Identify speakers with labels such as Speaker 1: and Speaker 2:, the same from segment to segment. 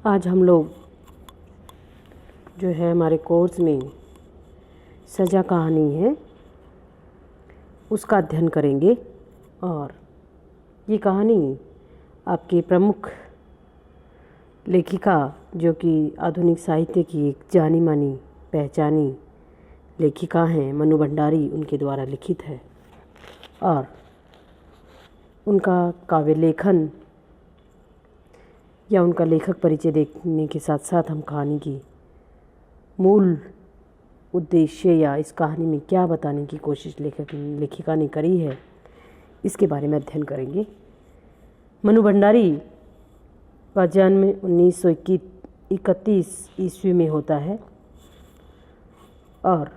Speaker 1: आज हम लोग जो है हमारे कोर्स में सजा कहानी है उसका अध्ययन करेंगे। और ये कहानी आपकी प्रमुख लेखिका जो कि आधुनिक साहित्य की एक जानी मानी पहचानी लेखिका हैं मनु भंडारी, उनके द्वारा लिखित है। और उनका काव्य लेखन या उनका लेखक परिचय देखने के साथ साथ हम कहानी की मूल उद्देश्य या इस कहानी में क्या बताने की कोशिश लेखिका ने करी है इसके बारे में अध्ययन करेंगे। मनु भंडारी का जन्म 1931 ईस्वी में होता है और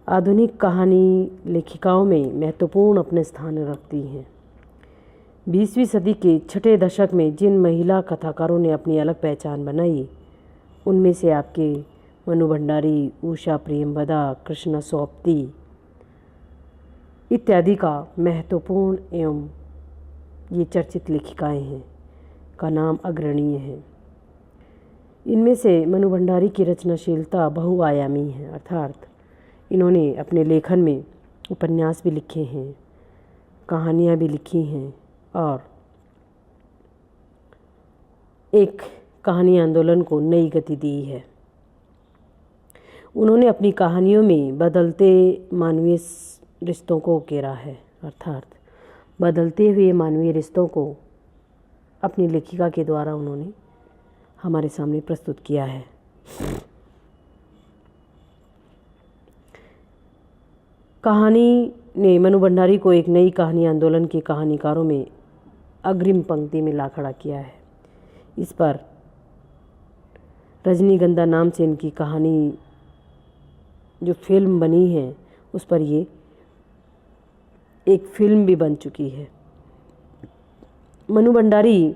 Speaker 1: आधुनिक कहानी लेखिकाओं में महत्वपूर्ण अपने स्थान रखती हैं। 20वीं सदी के छठे दशक में जिन महिला कथाकारों ने अपनी अलग पहचान बनाई उनमें से आपके मनु भंडारी, उषा प्रेमवदा, कृष्णा सोपती इत्यादि का महत्वपूर्ण एवं ये चर्चित लेखिकाएं हैं का नाम अग्रणीय है। इनमें से मनु भंडारी की रचनाशीलता बहुआयामी है, अर्थात इन्होंने अपने लेखन में उपन्यास भी लिखे हैं, कहानियाँ भी लिखी हैं और एक कहानी आंदोलन को नई गति दी है। उन्होंने अपनी कहानियों में बदलते मानवीय रिश्तों को उकेरा है, अर्थात बदलते हुए मानवीय रिश्तों को अपनी लेखिका के द्वारा उन्होंने हमारे सामने प्रस्तुत किया है। कहानी ने मनु भंडारी को एक नई कहानी आंदोलन के कहानीकारों में अग्रिम पंक्ति में ला खड़ा किया है। इस पर रजनीगंधा नाम से इनकी कहानी जो फिल्म बनी है उस पर ये एक फिल्म भी बन चुकी है। मनु भंडारी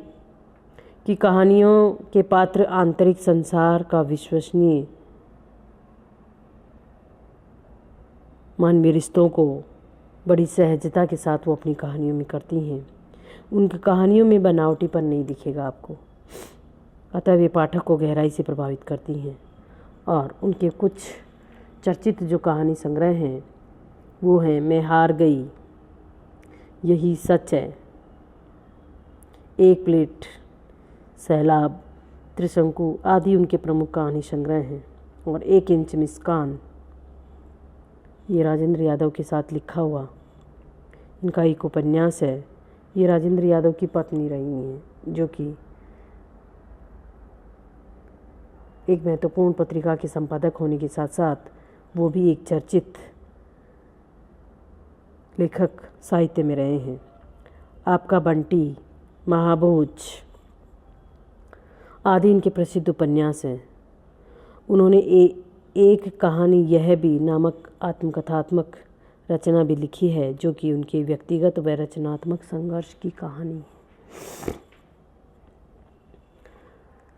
Speaker 1: की कहानियों के पात्र आंतरिक संसार का विश्वसनीय मानवीय रिश्तों को बड़ी सहजता के साथ वो अपनी कहानियों में करती हैं। उनकी कहानियों में बनावटीपन नहीं दिखेगा आपको, अतः वे पाठक को गहराई से प्रभावित करती हैं। और उनके कुछ चर्चित जो कहानी संग्रह हैं वो हैं मैं हार गई, यही सच है, एक प्लेट, सैलाब, त्रिशंकु आदि उनके प्रमुख कहानी संग्रह हैं। और 1 इंच मुस्कान ये राजेंद्र यादव के साथ लिखा हुआ इनका एक उपन्यास है। ये राजेंद्र यादव की पत्नी रही हैं जो कि एक महत्वपूर्ण पत्रिका के संपादक होने के साथ साथ वो भी एक चर्चित लेखक साहित्य में रहे हैं। आपका बंटी, महाभोज आदि इनके प्रसिद्ध उपन्यास हैं। उन्होंने एक कहानी यह भी नामक आत्मकथात्मक रचना भी लिखी है जो कि उनके व्यक्तिगत व रचनात्मक संघर्ष की कहानी है।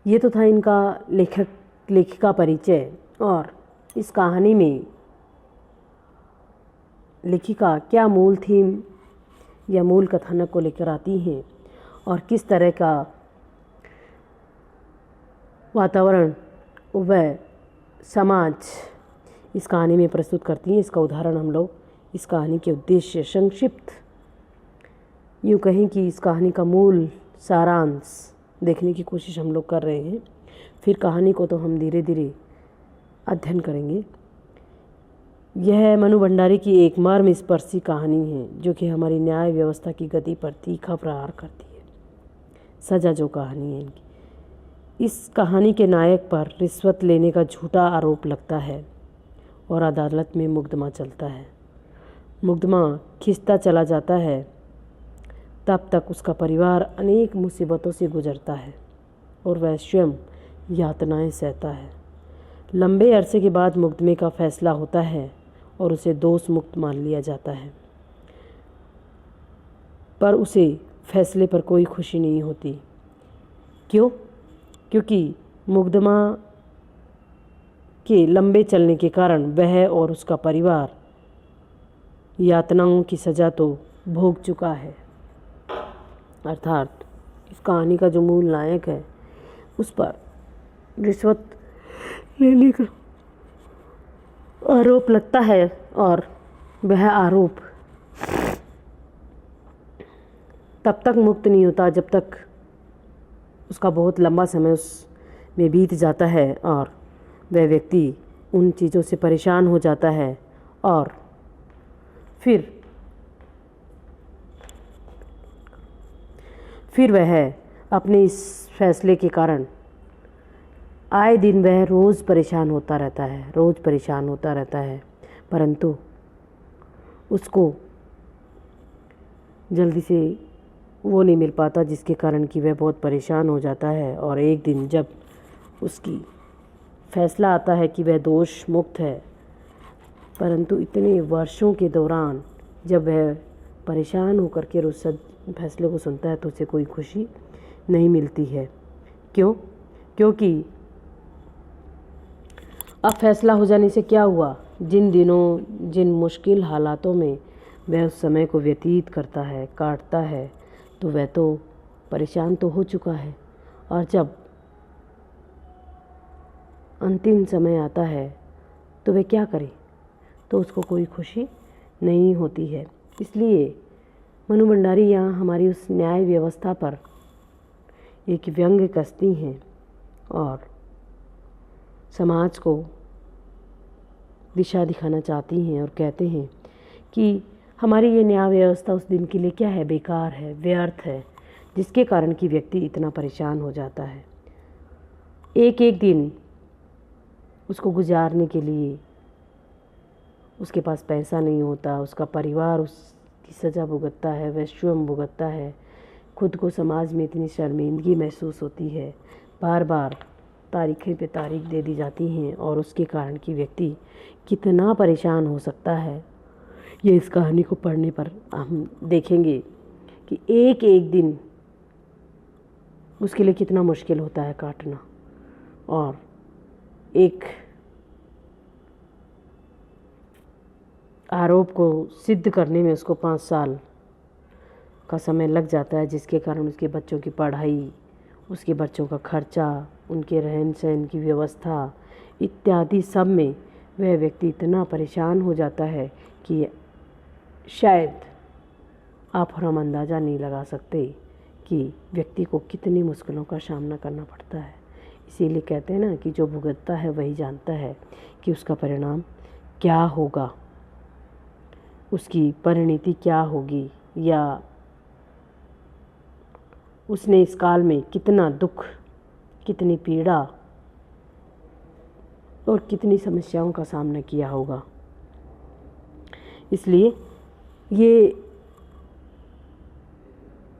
Speaker 1: ये तो था इनका लेखिका परिचय। और इस कहानी में लेखिका क्या मूल थीम या मूल कथानक को लेकर आती हैं और किस तरह का वातावरण व समाज इस कहानी में प्रस्तुत करती हैं, इसका उदाहरण हम लोग इस कहानी के उद्देश्य संक्षिप्त यूँ कहें कि इस कहानी का मूल सारांश देखने की कोशिश हम लोग कर रहे हैं। फिर कहानी को तो हम धीरे धीरे अध्ययन करेंगे। यह मनु भंडारी की एक मर्मस्पर्शी कहानी है जो कि हमारी न्याय व्यवस्था की गति पर तीखा प्रहार करती है। सजा जो कहानी है इनकी, इस कहानी के नायक पर रिश्वत लेने का झूठा आरोप लगता है और अदालत में मुकदमा चलता है। मुकदमा खिंचता चला जाता है, तब तक उसका परिवार अनेक मुसीबतों से गुजरता है और वह स्वयं यातनाएं सहता है। लंबे अरसे के बाद मुकदमे का फैसला होता है और उसे दोष मुक्त मान लिया जाता है, पर उसे फैसले पर कोई खुशी नहीं होती। क्यों? क्योंकि मुकदमा के लंबे चलने के कारण वह और उसका परिवार यातनाओं की सज़ा तो भोग चुका है, अर्थात इस कहानी का जो मूल नायक है उस पर रिश्वत लेने का आरोप लगता है और वह आरोप तब तक मुक्त नहीं होता जब तक उसका बहुत लंबा समय उसमें बीत जाता है और वह व्यक्ति उन चीज़ों से परेशान हो जाता है और फिर वह अपने इस फैसले के कारण आए दिन वह रोज़ परेशान होता रहता है, परंतु उसको जल्दी से वो नहीं मिल पाता, जिसके कारण कि वह बहुत परेशान हो जाता है। और एक दिन जब उसकी फैसला आता है कि वह दोष मुक्त है, परंतु इतने वर्षों के दौरान जब वह परेशान होकर के उस फैसले को सुनता है तो उसे कोई खुशी नहीं मिलती है। क्योंकि अब फैसला हो जाने से क्या हुआ, जिन दिनों जिन मुश्किल हालातों में वह उस समय को व्यतीत करता है, काटता है, तो वह तो परेशान तो हो चुका है। और जब अंतिम समय आता है तो वह क्या करे, तो उसको कोई खुशी नहीं होती है। इसलिए मनु भंडारी यहाँ हमारी उस न्याय व्यवस्था पर एक व्यंग्य कसती हैं और समाज को दिशा दिखाना चाहती हैं और कहते हैं कि हमारी ये न्याय व्यवस्था उस दिन के लिए क्या है, बेकार है, व्यर्थ है, जिसके कारण कि व्यक्ति इतना परेशान हो जाता है। एक एक दिन उसको गुजारने के लिए उसके पास पैसा नहीं होता, उसका परिवार उसकी सज़ा भुगतता है, वह स्वयं भुगतता है, खुद को समाज में इतनी शर्मिंदगी महसूस होती है, बार बार तारीखें पे तारीख दे दी जाती हैं और उसके कारण कि व्यक्ति कितना परेशान हो सकता है, ये इस कहानी को पढ़ने पर हम देखेंगे कि एक एक दिन उसके लिए कितना मुश्किल होता है काटना। और एक आरोप को सिद्ध करने में उसको 5 साल का समय लग जाता है, जिसके कारण उसके बच्चों की पढ़ाई, उसके बच्चों का खर्चा, उनके रहन सहन की व्यवस्था इत्यादि सब में वह व्यक्ति इतना परेशान हो जाता है कि शायद आप और हम अंदाज़ा नहीं लगा सकते कि व्यक्ति को कितनी मुश्किलों का सामना करना पड़ता है। इसीलिए कहते हैं ना कि जो भुगतता है वही जानता है कि उसका परिणाम क्या होगा, उसकी परिणति क्या होगी, या उसने इस काल में कितना दुख, कितनी पीड़ा और कितनी समस्याओं का सामना किया होगा। इसलिए ये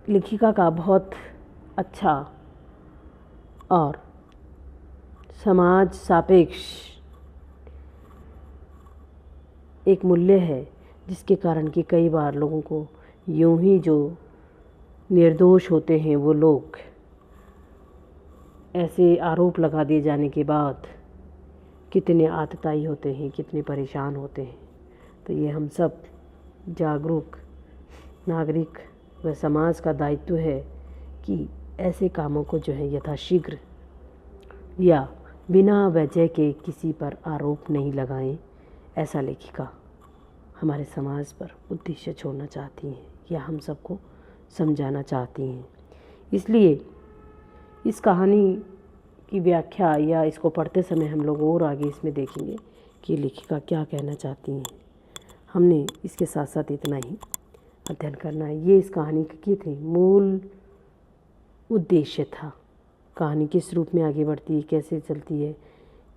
Speaker 1: लेखिका का बहुत अच्छा और समाज सापेक्ष एक मूल्य है, जिसके कारण कि कई बार लोगों को यूं ही जो निर्दोष होते हैं वो लोग ऐसे आरोप लगा दिए जाने के बाद कितने आतताई होते हैं, कितने परेशान होते हैं। तो ये हम सब जागरूक नागरिक व समाज का दायित्व है कि ऐसे कामों को जो है यथाशीघ्र या बिना वजह के किसी पर आरोप नहीं लगाएं। ऐसा लेखिका हमारे समाज पर उद्देश्य छोड़ना चाहती हैं या हम सबको समझाना चाहती हैं। इसलिए इस कहानी की व्याख्या या इसको पढ़ते समय हम लोग और आगे इसमें देखेंगे कि लेखिका क्या कहना चाहती हैं। हमने इसके साथ साथ इतना ही अध्ययन करना है। ये इस कहानी की थी मूल उद्देश्य था। कहानी किस रूप में आगे बढ़ती है, कैसे चलती है,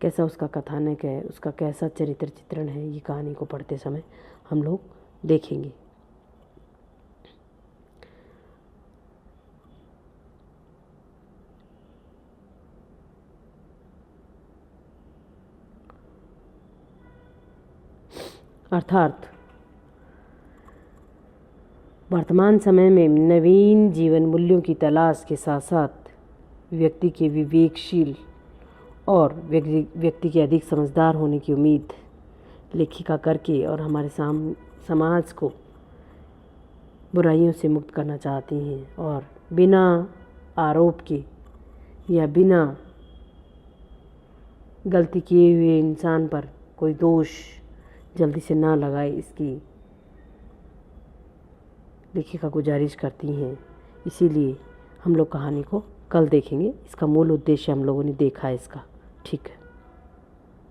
Speaker 1: कैसा उसका कथानक है, उसका कैसा चरित्र चित्रण है, ये कहानी को पढ़ते समय हम लोग देखेंगे। अर्थात वर्तमान समय में नवीन जीवन मूल्यों की तलाश के साथ साथ व्यक्ति के विवेकशील और व्यक्ति के अधिक समझदार होने की उम्मीद लेखिका करके और हमारे समाज को बुराइयों से मुक्त करना चाहती हैं और बिना आरोप के या बिना गलती किए हुए इंसान पर कोई दोष जल्दी से ना लगाए, इसकी लेखिका गुजारिश करती हैं। इसीलिए हम लोग कहानी को कल देखेंगे। इसका मूल उद्देश्य हम लोगों ने देखा है इसका। ठीक है।